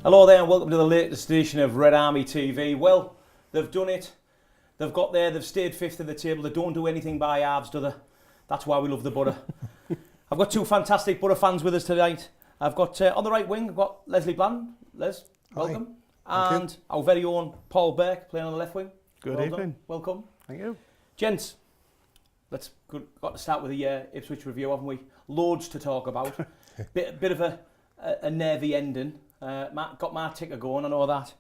Hello there and welcome to the latest edition of Red Army TV. Well, they've done it. They've got there, they've stayed fifth in the table. They don't do anything by halves, do they? That's why we love the Borough. I've got two fantastic Borough fans with us tonight. I've got, on the right wing, I've got Leslie Bland. Les, welcome. Hi. And our very own Paul Burke playing on the left wing. Good Well evening. done. Welcome. Thank you. Gents, got to start with the Ipswich review, haven't we? Loads to talk about. bit of a nervy ending. Got my ticker going, I know that.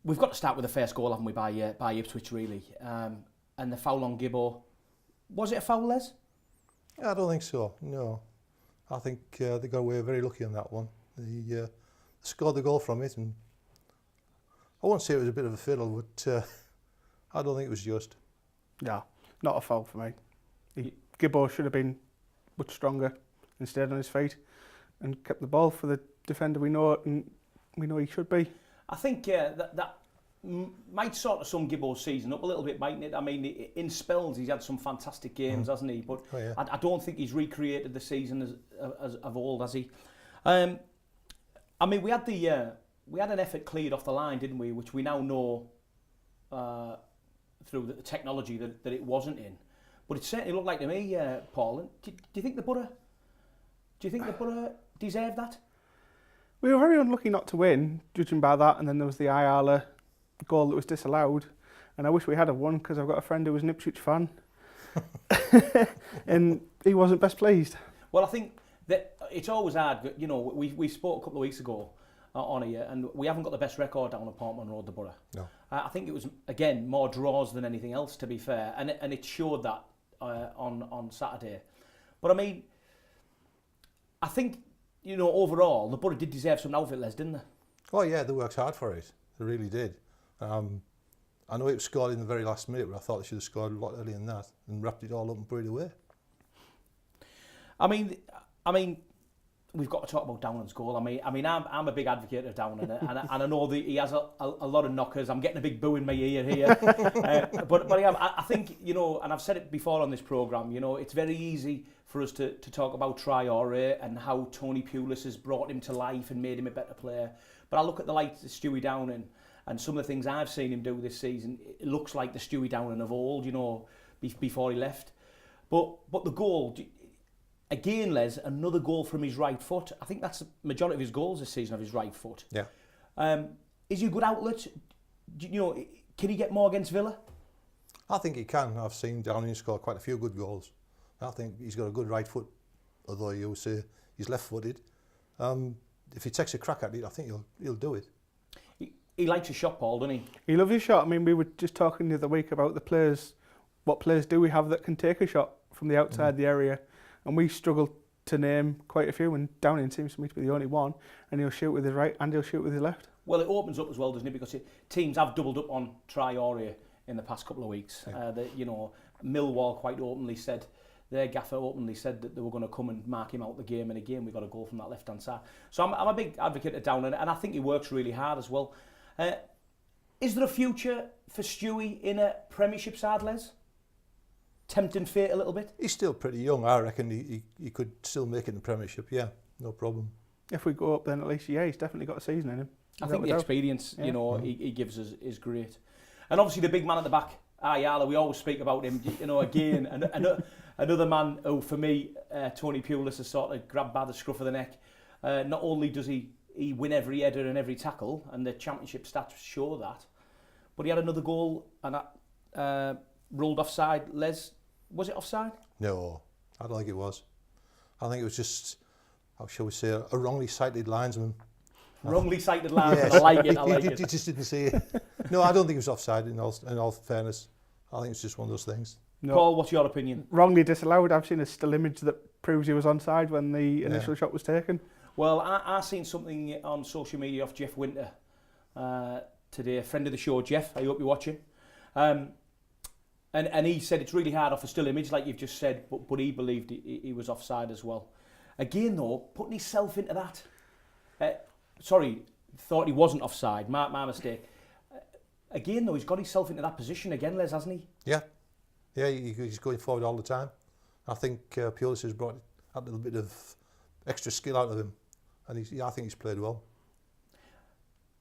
We've got to start with the first goal, haven't we, by Ipswich, really. And the foul on Gibbo. Was it a foul, Les? I don't think so, no. I think they got away very lucky on that one. They scored the goal from it, and I won't say it was a bit of a fiddle, but I don't think it was just. No, not a foul for me. Gibbo should have been much stronger and stayed on his feet and kept the ball for the defender we know he should be. I think that might sort of sum Gibbo's season up a little bit, mightn't it? I mean, in spells he's had some fantastic games, hasn't he? But I don't think he's recreated the season as of old, has he? I mean, we had an effort cleared off the line, didn't we? Which we now know through the technology that it wasn't in. But it certainly looked like to me, Paul. Do you think the Borough deserved that? We were very unlucky not to win, judging by that. And then there was the Ayala goal that was disallowed. And I wish we had won because I've got a friend who was an Ipswich fan, and he wasn't best pleased. Well, I think that it's always hard. You know, we spoke a couple of weeks ago on here, and we haven't got the best record down at Portman Road, the Borough. No. I think it was, again, more draws than anything else, to be fair, and it showed that on Saturday. But I mean, I think, you know, overall, the Borough did deserve some out of it, Les, didn't they? Oh yeah, they worked hard for it. They really did. I know it was scored in the very last minute, but I thought they should have scored a lot earlier than that and wrapped it all up and put it away. I mean, we've got to talk about Downland's goal. I mean, I'm a big advocate of Downland, and I know that he has a lot of knockers. I'm getting a big boo in my ear here, but I think, you know, and I've said it before on this programme, you know, it's very easy for us to talk about Traore and how Tony Pulis has brought him to life and made him a better player. But I look at the likes of Stewie Downing and some of the things I've seen him do this season. It looks like the Stewie Downing of old, you know, before he left. But the goal. Again, Les, another goal from his right foot. I think that's the majority of his goals this season, of his right foot. Yeah. Is he a good outlet? You know, can he get more against Villa? I think he can. I've seen Downing score quite a few good goals. I think he's got a good right foot, although you say he's left-footed. If he takes a crack at it, I think he'll do it. He likes a shot, Paul, doesn't he? He loves his shot. I mean, we were just talking the other week about the players. What players do we have that can take a shot from the outside the area? And we struggled to name quite a few, and Downing seems to me to be the only one, and he'll shoot with his right and he'll shoot with his left. Well, it opens up as well, doesn't it? Because teams have doubled up on Traore in the past couple of weeks. Yeah. You know, Millwall quite openly said, their gaffer openly said that they were going to come and mark him out the game, and again we got a goal from that left-hand side. So I'm a big advocate of Downing, and I think he works really hard as well. Is there a future for Stewie in a Premiership side, Les? Tempting fate a little bit? He's still pretty young. I reckon he could still make it in the Premiership, yeah, no problem. If we go up, then at least, yeah, he's definitely got a season in him. I think the experience, you know, he gives us is great. And obviously the big man at the back, Ayala, we always speak about him, you know, again, and another man who, for me, Tony Pulis has sort of grabbed by the scruff of the neck. Not only does he win every header and every tackle, and the Championship stats show that, but he had another goal, and that rolled offside. Les, was it offside? No, I don't think it was. I think it was just, how shall we say, a wrongly sighted linesman. Wrongly sighted linesman, yes. I like it. You just didn't see it. No, I don't think it was offside, in all fairness. I think it's just one of those things. No. Paul, what's your opinion? Wrongly disallowed. I've seen a still image that proves he was onside when the initial shot was taken. Well, I've seen something on social media off Jeff Winter today, a friend of the show, Jeff. I hope you're watching. And he said it's really hard off a still image, like you've just said, but he believed he was offside as well. Again, though, putting himself into that. Thought he wasn't offside. My mistake. Again, though, he's got himself into that position again, Les, hasn't he? Yeah. Yeah, he's going forward all the time. I think Pulis has brought a little bit of extra skill out of him. and I think he's played well.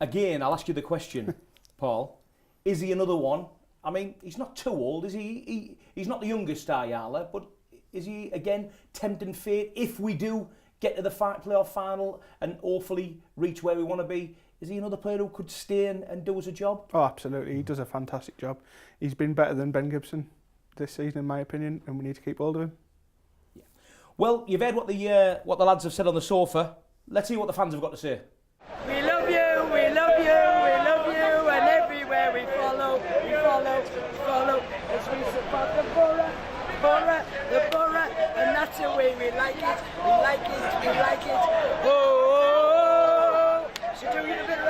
Again, I'll ask you the question, Paul. Is he another one? I mean, he's not too old, is he? He's not the youngest Ayala, but is he, again, tempting fate? If we do get to the playoff final and hopefully reach where we want to be, is he another player who could stay and do us a job? Oh, absolutely. He does a fantastic job. He's been better than Ben Gibson this season, in my opinion, and we need to keep hold of him. Yeah. Well, you've heard what the lads have said on the sofa. Let's see what the fans have got to say. We love you, we love you, we love you, and everywhere we follow, as we support the borough, and that's the way we like it, we like it. Oh, so do we get a bit of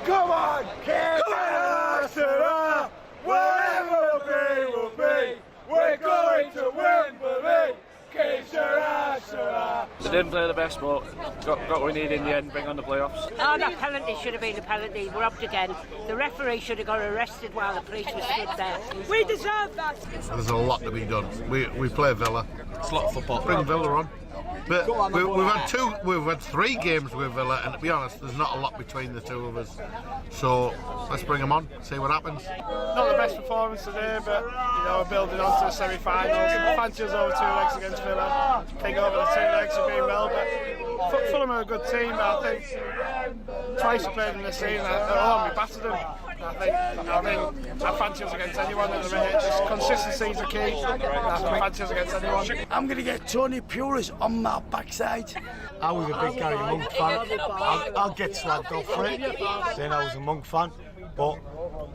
Come on! Wherever we'll be, we're going to win, believe! They didn't play the best, but got what we need in the end, bring on the playoffs. Oh, that penalty should have been a penalty. We're up again. The referee should have got arrested while the police was stood there. We deserve that! There's a lot to be done. We play Villa. It's a lot of football. Bring Villa on. But we've had 3 games with Villa, and to be honest, there's not a lot between the two of us. So let's bring them on, see what happens. Not the best performance today, but we're building on to the semi-finals. Fancy us over 2 legs against Villa. Think over the 2 legs have been well, but Fulham are a good team. I think twice we played them this season at home, we battered them. I think I fancy us against anyone at the minute. Just consistency is the key. I fancy us against anyone. I'm going to get Tony Pulis on my backside. I was a big Gary Monk fan. I'll get slagged off for it, saying I was a Monk fan. But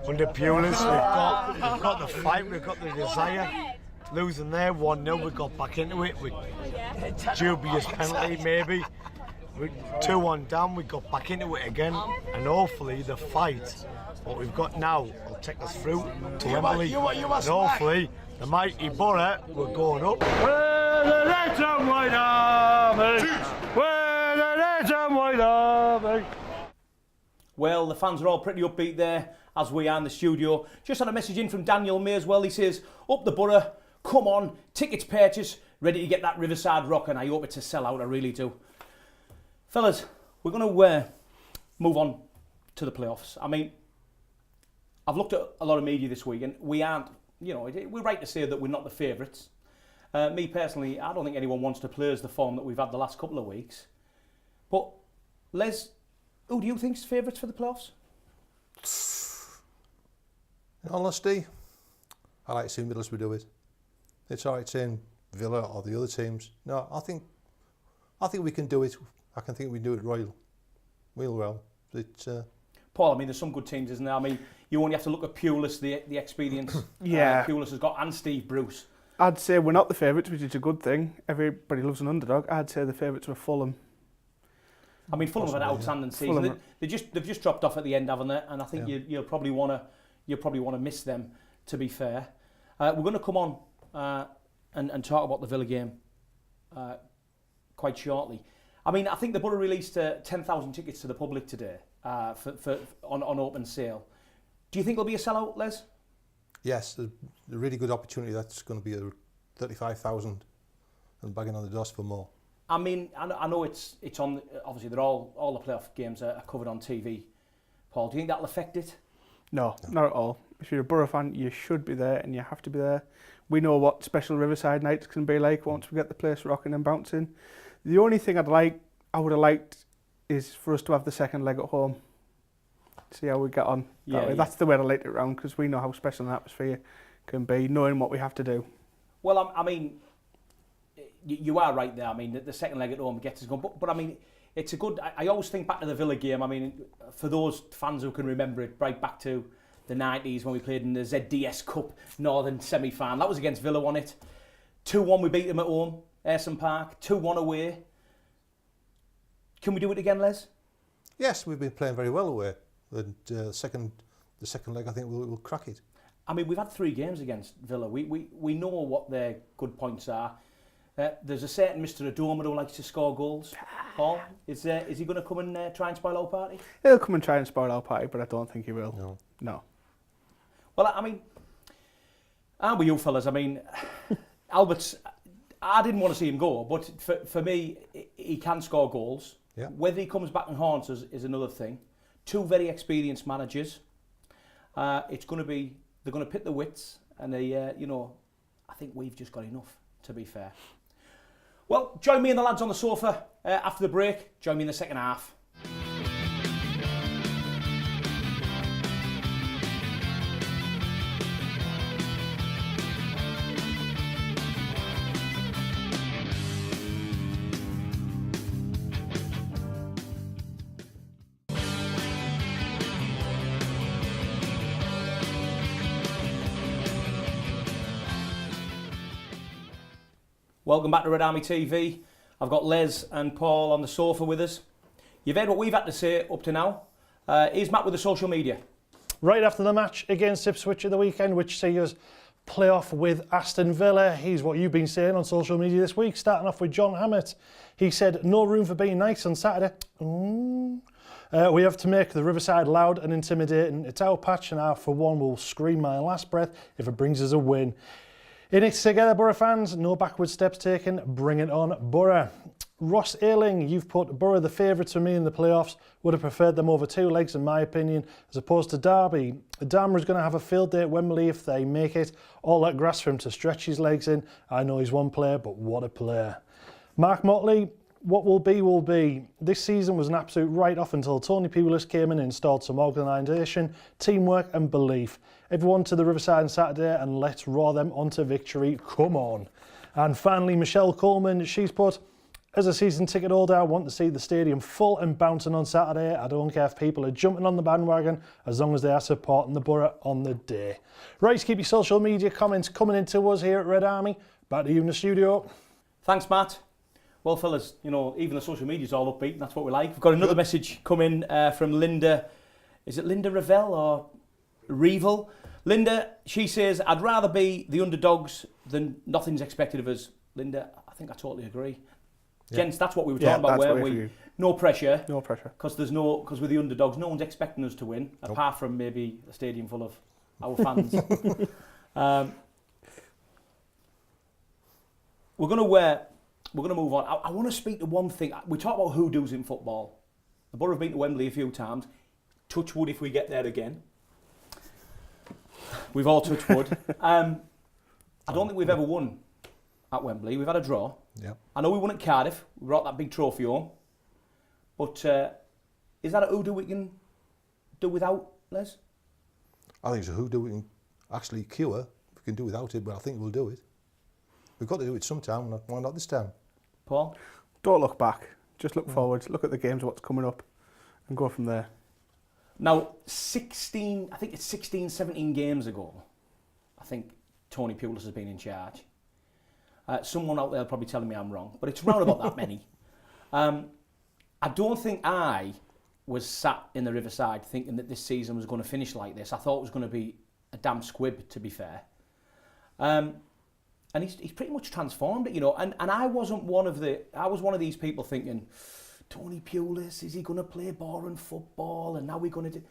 under Pulis, we've got the fight, we've got the desire. Losing there 1-0, we got back into it with dubious penalty maybe. 2-1 down, we got back into it again, and hopefully the fight, what we've got now, will take us through to Wembley, and hopefully the mighty Borough will going up. We're the Red and White Army! We're the Red and White Army! Well, the fans are all pretty upbeat there, as we are in the studio. Just had a message in from Daniel May as well. He says, up the Borough, come on, tickets purchased, ready to get that Riverside rock, and I hope it's a sellout, I really do. Fellas, we're going to move on to the playoffs. I mean, I've looked at a lot of media this week, and we aren't, we're right to say that we're not the favourites. Me personally, I don't think anyone wants to play as the form that we've had the last couple of weeks. But, Les, who do you think's favourites for the playoffs? In honesty, I like to see Middlesbrough do it. It's all right saying Villa or the other teams. No, I think we can do it. I can think we do it real well. Paul, I mean, there's some good teams, isn't there? I mean, you only have to look at Pulis, the experience Pulis has got, and Steve Bruce. I'd say we're not the favourites, which is a good thing. Everybody loves an underdog. I'd say the favourites were Fulham. I mean, Fulham have had an outstanding season. They've just dropped off at the end, haven't they? And I think you'll probably want to miss them. To be fair, we're going to come on and talk about the Villa game quite shortly. I mean, I think the Borough released 10,000 tickets to the public today on open sale. Do you think there'll be a sellout, Les? Yes, a really good opportunity. That's going to be 35,000 and bagging on the doors for more. I mean, I know it's on. Obviously, they're all the playoff games are covered on TV. Paul, do you think that'll affect it? No, not at all. If you're a Borough fan, you should be there, and you have to be there. We know what special Riverside nights can be like once we get the place rocking and bouncing. The only thing I would have liked is for us to have the second leg at home. See how we get on. That's the way to light it round, because we know how special an atmosphere can be, knowing what we have to do. Well, I mean, you are right there. I mean, the second leg at home gets us going. But I mean, it's a good... I always think back to the Villa game. I mean, for those fans who can remember it, right back to the 90s when we played in the ZDS Cup Northern semi-final. That was against Villa, wasn't it? 2-1, we beat them at home, Ayresome Park. 2-1 away. Can we do it again, Les? Yes, we've been playing very well away. And the second leg, I think we'll crack it. I mean, we've had 3 games against Villa. We know what their good points are. There's a certain Mr. Adoma who likes to score goals. Paul, is he going to come and try and spoil our party? He'll come and try and spoil our party, but I don't think he will. No. Well, I mean, I'm with you fellas. I mean, Albert's, I didn't want to see him go, but for me, he can score goals. Yeah. Whether he comes back and haunts us is another thing. Two very experienced managers. It's going to be, they're going to pit the wits, and they, you know, I think we've just got enough, to be fair. Well, join me and the lads on the sofa after the break. Join me in the second half. Welcome back to Red Army TV. I've got Les and Paul on the sofa with us. You've heard what we've had to say up to now. Here's Matt with the social media. Right after the match against Ipswich at the weekend, which sees us play off with Aston Villa. Here's what you've been saying on social media this week, starting off with John Hammett. He said, no room for being nice on Saturday. We have to make the Riverside loud and intimidating. It's our patch and I, for one, will scream my last breath if it brings us a win. In it together, Borough fans, no backward steps taken, bring it on, Borough. Ross Ayling, you've put Borough the favourites for me in the playoffs. Would have preferred them over two legs, in my opinion, as opposed to Derby. Derby is going to have a field day at Wembley if they make it. All that grass for him to stretch his legs in. I know he's one player, but what a player. Mark Motley, what will be, will be. This season was an absolute write-off until Tony Pulis came in and installed some organisation, teamwork and belief. Everyone to the Riverside on Saturday and let's roar them onto victory. Come on. And finally, Michelle Coleman, she's put, as a season ticket holder, I want to see the stadium full and bouncing on Saturday. I don't care if people are jumping on the bandwagon as long as they are supporting the Borough on the day. Right, keep your social media comments coming into us here at Red Army. Back to you in the studio. Thanks, Matt. Well, fellas, you know, even the social media's all upbeat, and that's what we like. We've got another message coming from Linda. Is it Linda Revell or Revel? Linda, she says, I'd rather be the underdogs than nothing's expected of us. Linda, I think I totally agree. Yeah. Gents, that's what we were talking about, weren't we? No pressure. No pressure. Because we're the underdogs, no one's expecting us to win, apart from maybe a stadium full of our fans. We're going to move on. I want to speak to one thing. We talk about hoodoo's in football. The Borough have been to Wembley a few times. Touch wood if we get there again. We've all touched wood. I don't think we've ever won at Wembley. We've had a draw. Yep. I know we won at Cardiff. We brought that big trophy home. But is that a hoodoo we can do without, Les? I think it's a hoodoo we can actually cure. We can do without it, but I think we'll do it. We've got to do it sometime. Why not this time? Paul? Don't look back. Just look forwards. Look at the games, what's coming up, and go from there. Now, 16, 17 games ago, I think Tony Pulis has been in charge. Someone out there will probably telling me I'm wrong, but it's round about that many. I don't think I was sat in the Riverside thinking that this season was going to finish like this. I thought it was going to be a damn squib, to be fair. And he's pretty much transformed it, you know. And I was one of these people thinking, Tony Pulis, is he going to play boring football? And now we're going to do,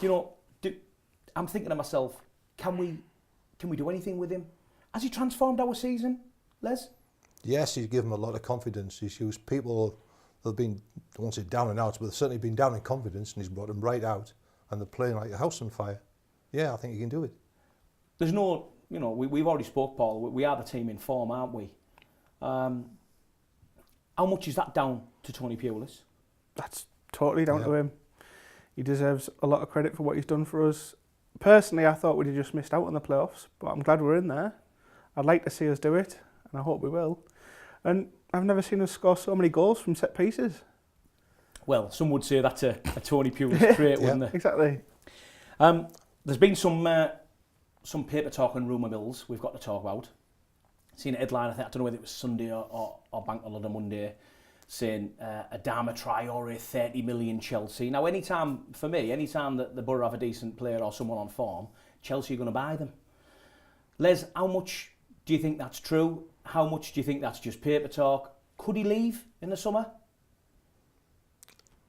you know, I'm thinking to myself, can we do anything with him? Has he transformed our season, Les? Yes, he's given them a lot of confidence. He's used people that have been, I won't say down and out, but they've certainly been down in confidence, and he's brought them right out, and they're playing like a house on fire. Yeah, I think he can do it. There's no, you know, we've already spoke, Paul. We are the team in form, aren't we? How much is that down to Tony Pulis? That's totally down to him. He deserves a lot of credit for what he's done for us. Personally, I thought we'd have just missed out on the playoffs, but I'm glad we're in there. I'd like to see us do it, and I hope we will. And I've never seen us score so many goals from set pieces. Well, some would say that's a Tony Pulis trait, wouldn't it? Exactly. There's been some paper talk and rumour mills we've got to talk about. Seen a headline, I don't know whether it was Sunday or Bank Holiday Monday, saying Adama Traore, 30 million Chelsea. Now, anytime that the Borough have a decent player or someone on form, Chelsea are going to buy them. Les, how much do you think that's true? How much do you think that's just paper talk? Could he leave in the summer?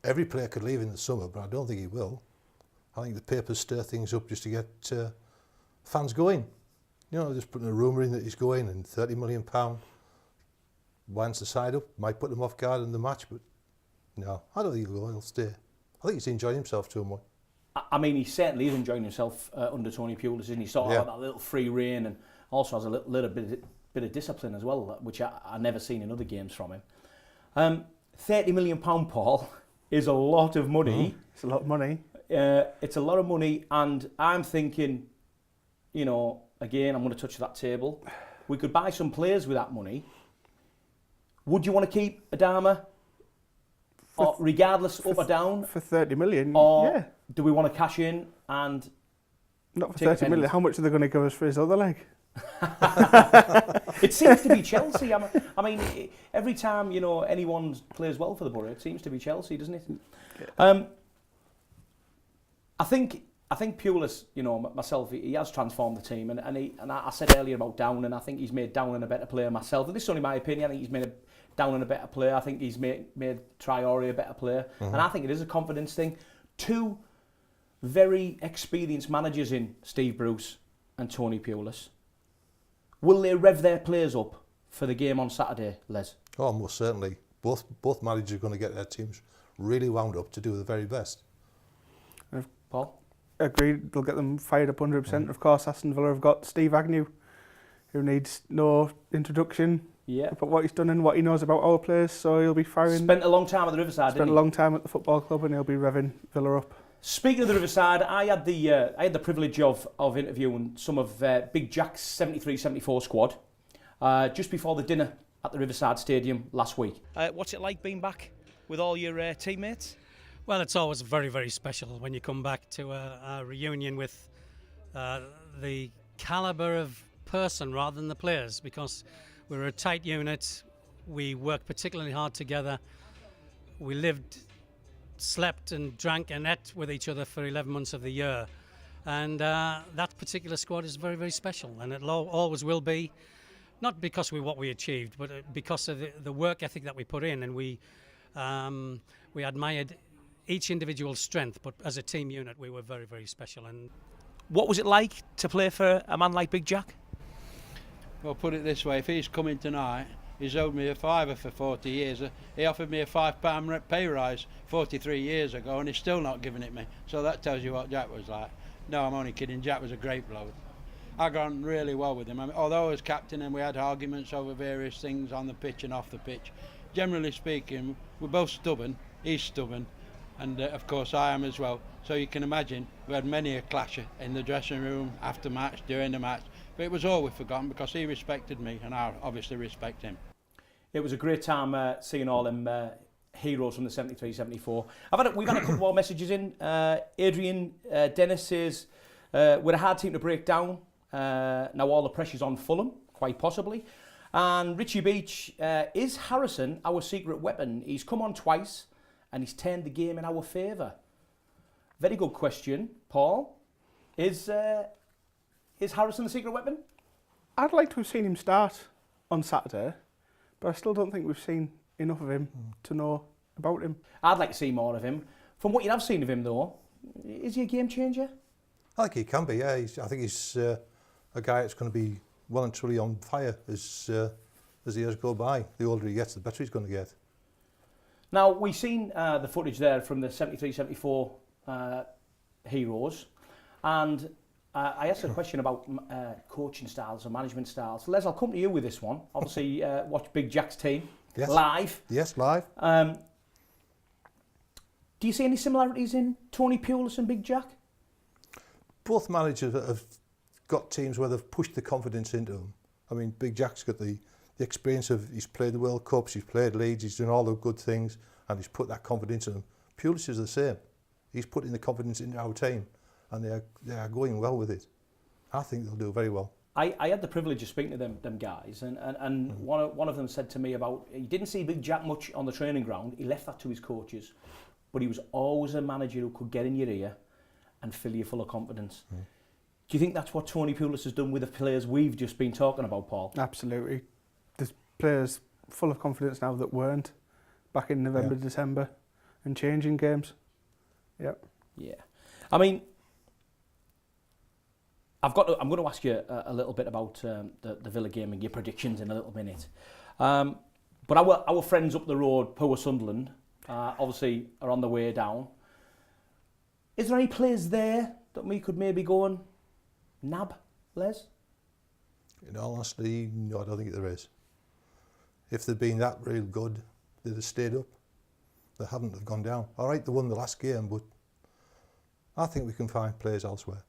Every player could leave in the summer, but I don't think he will. I think the papers stir things up just to get fans going. You know, just putting a rumour in that he's going and £30 million winds the side up, might put them off guard in the match, but no, I don't think he'll go, he'll stay. I think he's enjoying himself too much. I mean, he certainly is enjoying himself under Tony Pulis, isn't he? Sort of that little free rein, and also has a little bit of discipline as well, which I never seen in other games from him. £30 million, Paul, is a lot of money. It's a lot of money. It's a lot of money, and I'm thinking, you know, again, I'm going to touch that table. We could buy some players with that money. Would you want to keep Adama, or regardless up or down? For 30 million, or yeah. do we want to cash in and not for 30 million? How much are they going to give us for his other leg? It seems to be Chelsea. I mean, every time, you know, anyone plays well for the Borough, it seems to be Chelsea, doesn't it? Yeah. I think Pulis, you know, myself, he has transformed the team, and I said earlier about Downing. I think he's made Downing a better player myself. And this is only my opinion. I think he's made Downing a better player. I think he's made Traore a better player, and I think it is a confidence thing. Two very experienced managers in Steve Bruce and Tony Pulis. Will they rev their players up for the game on Saturday, Les? Oh, most certainly. Both managers are going to get their teams really wound up to do the very best. Paul? Agreed, they'll get them fired up 100%. Of course, Aston Villa have got Steve Agnew, who needs no introduction about what he's done and what he knows about our players, so he'll be firing. Spent a long time at the Riverside, Spent a long time at the football club, and he'll be revving Villa up. Speaking of the Riverside, I had the privilege of interviewing some of Big Jack's 73-74 squad just before the dinner at the Riverside Stadium last week. What's it like being back with all your teammates? Well, it's always very, very special when you come back to a reunion with the calibre of person rather than the players, because we're a tight unit. We work particularly hard together. We lived, slept and drank and ate with each other for 11 months of the year. And that particular squad is very, very special, and it always will be, not because of what we achieved, but because of the work ethic that we put in, and we admired each individual strength, but as a team unit we were very, very special. And what was it like to play for a man like Big Jack? Well, put it this way, if he's coming tonight, he's owed me a fiver for 40 years. He offered me a £5 pay rise 43 years ago, and he's still not giving it me. So that tells you what Jack was like. No, I'm only kidding. Jack was a great bloke. I got on really well with him. I mean, although I was captain and we had arguments over various things on the pitch and off the pitch, generally speaking, we're both stubborn. He's stubborn, and of course I am as well. So you can imagine we had many a clash in the dressing room, after match, during the match. But it was always forgotten because he respected me, and I obviously respect him. It was a great time seeing all them heroes from the 73-74. We've had a couple more messages in. Adrian Dennis says, we're a hard team to break down. Now all the pressure's on Fulham, quite possibly. And Richie Beach, is Harrison our secret weapon? He's come on twice and he's turned the game in our favour. Very good question, Paul. Is Harrison the secret weapon? I'd like to have seen him start on Saturday, but I still don't think we've seen enough of him to know about him. I'd like to see more of him. From what you have seen of him, though, is he a game changer? I think he can be, yeah. I think he's a guy that's going to be well and truly on fire as the years go by. The older he gets, the better he's going to get. Now, we've seen the footage there from the 73-74 heroes, and I asked a question about coaching styles and management styles. Les, I'll come to you with this one. Obviously, watch Big Jack's team live. Yes, live. Do you see any similarities in Tony Pulis and Big Jack? Both managers have got teams where they've pushed the confidence into them. I mean, Big Jack's got the experience of, he's played the World Cups, he's played Leeds, he's done all the good things, and he's put that confidence in them. Pulis is the same. He's putting the confidence into our team, and they are going well with it. I think they'll do very well. I had the privilege of speaking to them guys, and one of them said to me about, he didn't see Big Jack much on the training ground, he left that to his coaches, but he was always a manager who could get in your ear and fill you full of confidence. Do you think that's what Tony Pulis has done with the players we've just been talking about, Paul? Absolutely. There's players full of confidence now that weren't back in November, December, and changing games. Yep. Yeah. I mean, I'm going to ask you a little bit about the Villa game and your predictions in a little minute. But our friends up the road, poor Sunderland, obviously are on the way down. Is there any players there that we could maybe go and nab, Les? In all honesty, no, I don't think there is. If they'd been that real good, they'd have stayed up. They haven't have gone down. All right, they won the last game, but I think we can find players elsewhere.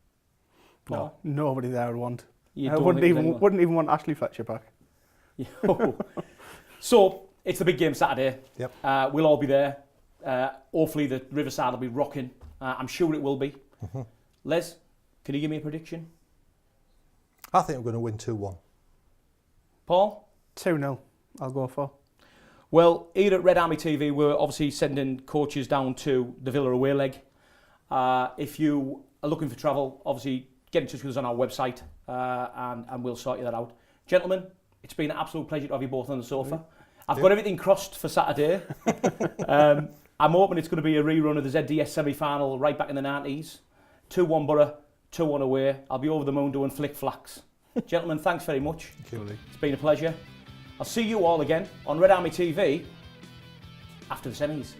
No, nobody there would want. You I wouldn't even want Ashley Fletcher back. So it's the big game Saturday. Yep. We'll all be there. Hopefully the Riverside will be rocking. I'm sure it will be. Mm-hmm. Les, can you give me a prediction? I think we're going to win 2-1. Paul? 2-0, I'll go for. Well, here at Red Army TV, we're obviously sending coaches down to the Villa away leg. If you are looking for travel, obviously get in touch with us on our website and we'll sort you that out. Gentlemen, it's been an absolute pleasure to have you both on the sofa. I've got everything crossed for Saturday. I'm hoping it's going to be a rerun of the ZDS semi-final right back in the 90s. 2-1 Borough, 2-1 away. I'll be over the moon doing flick-flacks. Gentlemen, thanks very much. Thank you. It's been a pleasure. I'll see you all again on Red Army TV after the semis.